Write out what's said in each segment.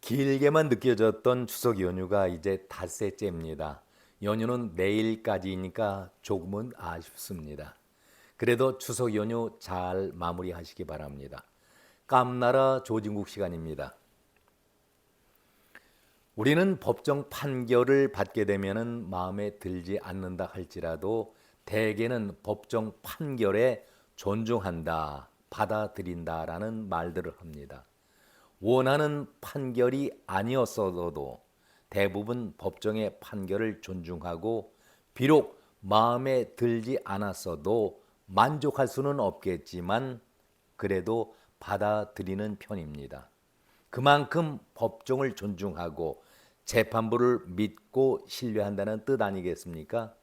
길게만 느껴졌던 추석 연휴가 이제 닷새째입니다. 연휴는 내일까지니까 조금은 아쉽습니다. 그래도 추석 연휴 잘 마무리하시기 바랍니다. 깜나라 조진국 시간입니다. 우리는 법정 판결을 받게 되면 마음에 들지 않는다 할지라도 대개는 법정 판결에 존중한다, 받아들인다라는 말들을 합니다. 원하는 판결이 아니었어도 대부분 법정의 판결을 존중하고 비록 마음에 들지 않았어도 만족할 수는 없겠지만 그래도 받아들이는 편입니다. 그만큼 법정을 존중하고 재판부를 믿고 신뢰한다는 뜻 아니겠습니까?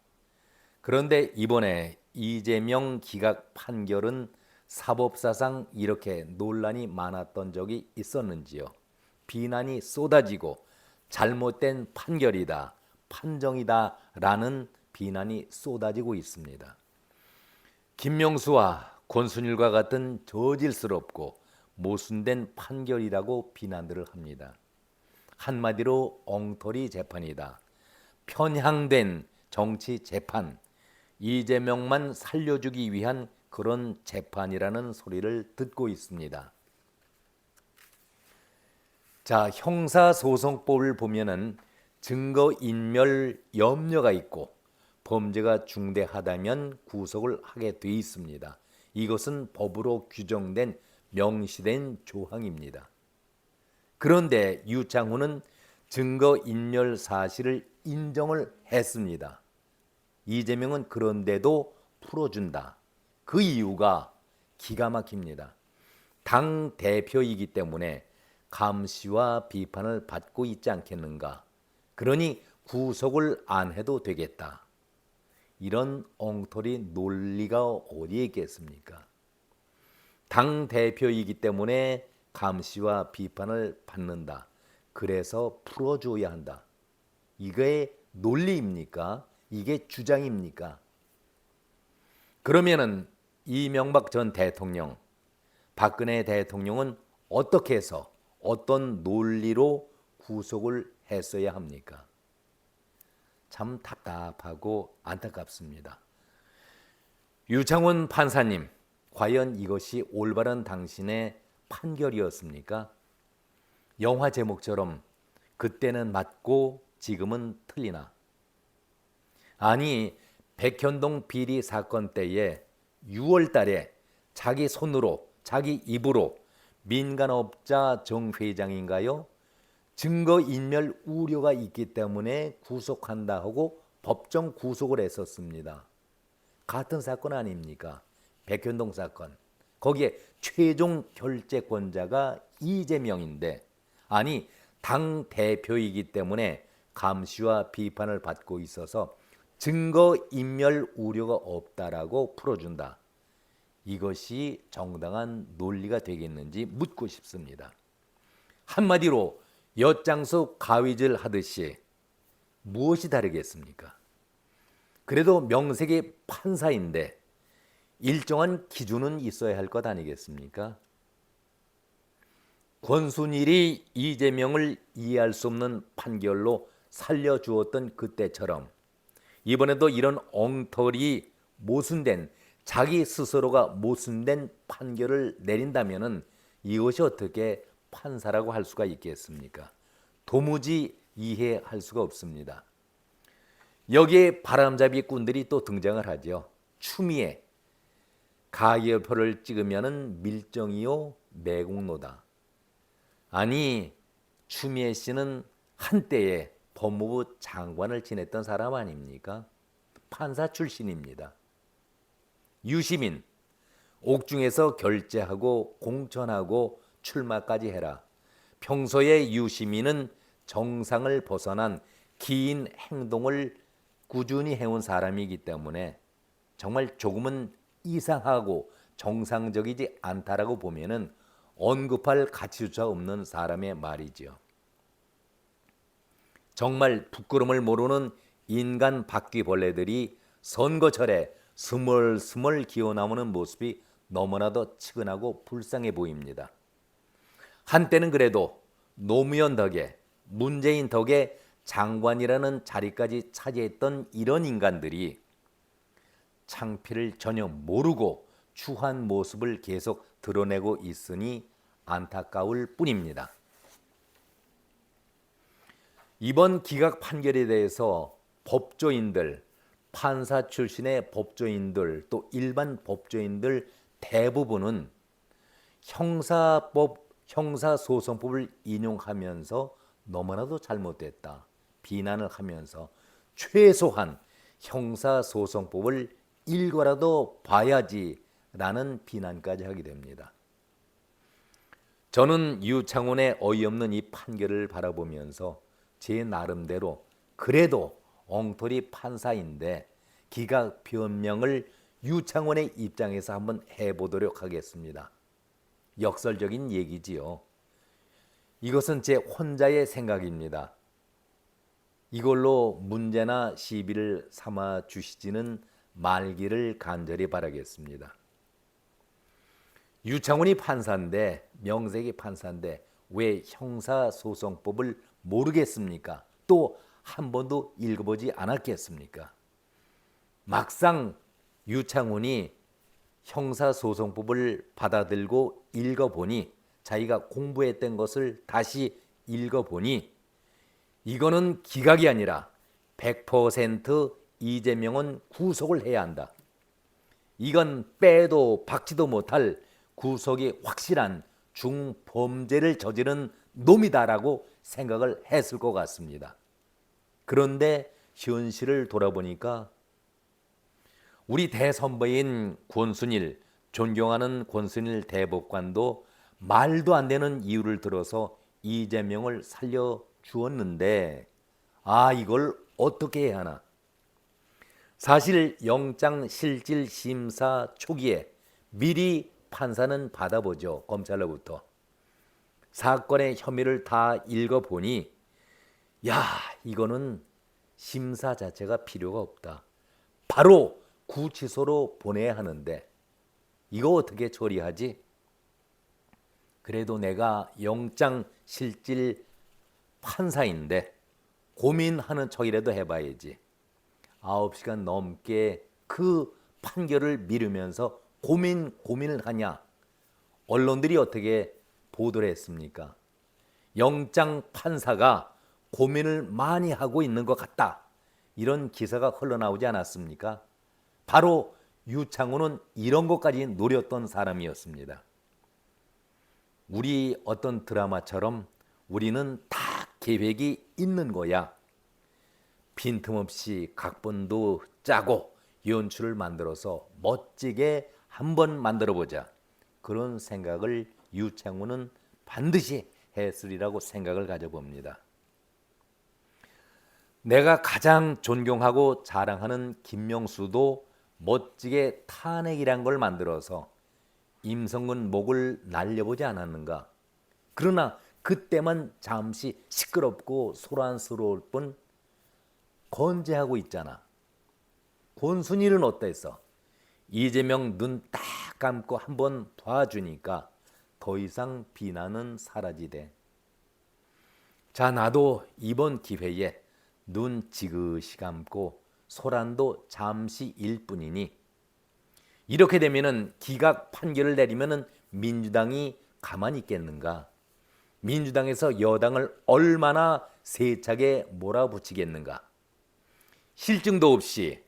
그런데 이번에 이재명 기각 판결은 사법사상 이렇게 논란이 많았던 적이 있었는지요? 비난이 쏟아지고 잘못된 판결이다, 판정이다 라는 비난이 쏟아지고 있습니다. 김명수와 권순일과 같은 저질스럽고 모순된 판결이라고 비난들을 합니다. 한마디로 엉터리 재판이다. 편향된 정치 재판, 이재명만 살려주기 위한 그런 재판이라는 소리를 듣고 있습니다. 자, 형사소송법을 보면은 증거인멸 염려가 있고 범죄가 중대하다면 구속을 하게 돼 있습니다. 이것은 법으로 규정된 명시된 조항입니다. 그런데 유창훈은 증거인멸 사실을 인정을 했습니다. 이재명은 그런데도 풀어준다. 그 이유가 기가 막힙니다. 당 대표이기 때문에 감시와 비판을 받고 있지 않겠는가. 그러니 구속을 안 해도 되겠다. 이런 엉터리 논리가 어디에 있겠습니까? 당 대표이기 때문에 감시와 비판을 받는다. 그래서 풀어줘야 한다. 이게 논리입니까? 이게 주장입니까? 그러면은 이명박 전 대통령, 박근혜 대통령은 어떻게 해서 어떤 논리로 구속을 했어야 합니까? 참 답답하고 안타깝습니다. 유창훈 판사님, 과연 이것이 올바른 당신의 판결이었습니까? 영화 제목처럼 그때는 맞고 지금은 틀리나? 아니, 백현동 비리 사건 때에 6월 달에 자기 손으로, 자기 입으로 민간업자 정 회장인가요? 증거인멸 우려가 있기 때문에 구속한다 하고 법정 구속을 했었습니다. 같은 사건 아닙니까? 백현동 사건. 거기에 최종 결재권자가 이재명인데, 아니 당 대표이기 때문에 감시와 비판을 받고 있어서 증거인멸 우려가 없다라고 풀어준다. 이것이 정당한 논리가 되겠는지 묻고 싶습니다. 한마디로 엿장수 가위질 하듯이 무엇이 다르겠습니까? 그래도 명색이 판사인데 일정한 기준은 있어야 할 것 아니겠습니까? 권순일이 이재명을 이해할 수 없는 판결로 살려주었던 그때처럼 이번에도 이런 엉터리 모순된 자기 스스로가 모순된 판결을 내린다면은 이것이 어떻게 판사라고 할 수가 있겠습니까? 도무지 이해할 수가 없습니다. 여기에 바람잡이꾼들이 또 등장을 하죠. 추미애 가계표를 찍으면은 밀정이요 매국노다. 아니 추미애 씨는 한때에 법무부 장관을 지냈던 사람 아닙니까? 판사 출신입니다. 유시민 옥중에서 결재하고 공천하고 출마까지 해라. 평소에 유시민은 정상을 벗어난 긴 행동을 꾸준히 해온 사람이기 때문에 정말 조금은 이상하고 정상적이지 않다라고 보면은 언급할 가치조차 없는 사람의 말이죠. 정말 부끄러움을 모르는 인간 바퀴벌레들이 선거철에 스멀스멀 기어나오는 모습이 너무나도 측은하고 불쌍해 보입니다. 한때는 그래도 노무현 덕에, 문재인 덕에 장관이라는 자리까지 차지했던 이런 인간들이 창피를 전혀 모르고 추한 모습을 계속 드러내고 있으니 안타까울 뿐입니다. 이번 기각 판결에 대해서 법조인들, 판사 출신의 법조인들, 또 일반 법조인들 대부분은 형사소송법을 인용하면서 너무나도 잘못됐다 비난을 하면서 최소한 형사소송법을 읽어라도 봐야지라는 비난까지 하게 됩니다. 저는 유창훈의 어이없는 이 판결을 바라보면서 제 나름대로 그래도 엉터리 판사인데 기각 변명을 유창훈의 입장에서 한번 해보도록 하겠습니다. 역설적인 얘기지요. 이것은 제 혼자의 생각입니다. 이걸로 문제나 시비를 삼아 주시지는 말기를 간절히 바라겠습니다. 유창훈이 판사인데, 명색이 판사인데 왜 형사소송법을 모르겠습니까? 또 한 번도 읽어보지 않았겠습니까? 막상 유창훈이 형사소송법을 받아들고 읽어보니, 자기가 공부했던 것을 다시 읽어보니 이거는 기각이 아니라 100% 이재명은 구속을 해야 한다. 이건 빼도 박지도 못할 구속이 확실한 중범죄를 저지른 놈이다라고 생각을 했을 것 같습니다. 그런데 현실을 돌아보니까 우리 대선배인 권순일, 존경하는 권순일 대법관도 말도 안 되는 이유를 들어서 이재명을 살려주었는데 이걸 어떻게 해야 하나. 사실 영장실질심사 초기에 미리 판사는 받아보죠. 검찰로부터. 사건의 혐의를 다 읽어보니 이거는 심사 자체가 필요가 없다. 바로 구치소로 보내야 하는데 이거 어떻게 처리하지? 그래도 내가 영장실질 판사인데 고민하는 척이라도 해봐야지. 9시간 넘게 그 판결을 미루면서 고민을 하냐. 언론들이 어떻게 보도를 했습니까? 영장 판사가 고민을 많이 하고 있는 것 같다. 이런 기사가 흘러나오지 않았습니까? 바로 유창훈은 이런 것까지 노렸던 사람이었습니다. 우리 어떤 드라마처럼 우리는 다 계획이 있는 거야. 빈틈없이 각본도 짜고 연출을 만들어서 멋지게 한번 만들어보자. 그런 생각을 유창훈은 반드시 했으리라고 생각을 가져봅니다. 내가 가장 존경하고 자랑하는 김명수도 멋지게 탄핵이란 걸 만들어서 임성근 목을 날려보지 않았는가. 그러나 그때만 잠시 시끄럽고 소란스러울 뿐 건재하고 있잖아. 권순일은 어땠어? 이재명 눈 딱 감고 한번 봐주니까 더 이상 비난은 사라지대. 자, 나도 이번 기회에 눈 지그시 감고 소란도 잠시일 뿐이니 이렇게 되면은 기각 판결을 내리면은 민주당이 가만히 있겠는가? 민주당에서 여당을 얼마나 세차게 몰아붙이겠는가? 실증도 없이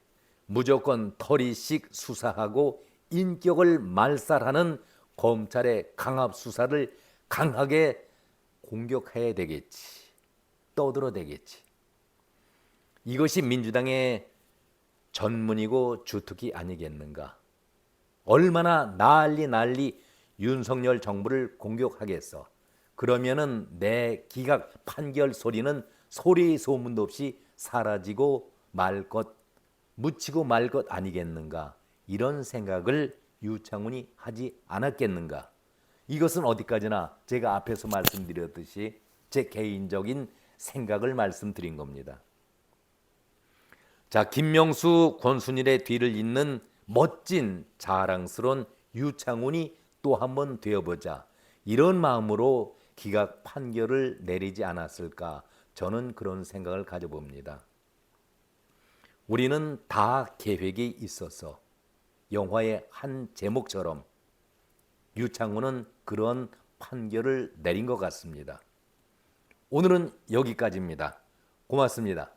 무조건 털이씩 수사하고 인격을 말살하는 검찰의 강압 수사를 강하게 공격해야 되겠지. 떠들어대겠지. 이것이 민주당의 전문이고 주특기 아니겠는가? 얼마나 난리 윤석열 정부를 공격하겠어. 그러면은 내 기각 판결 소리는 소리 소문도 없이 사라지고 말 것, 묻히고 말 것 아니겠는가? 이런 생각을 유창훈이 하지 않았겠는가? 이것은 어디까지나 제가 앞에서 말씀드렸듯이 제 개인적인 생각을 말씀드린 겁니다. 자, 김명수, 권순일의 뒤를 잇는 멋진 자랑스러운 유창훈이 또 한 번 되어보자. 이런 마음으로 기각 판결을 내리지 않았을까? 저는 그런 생각을 가져봅니다. 우리는 다 계획이 있어서 영화의 한 제목처럼 유창훈은 그런 판결을 내린 것 같습니다. 오늘은 여기까지입니다. 고맙습니다.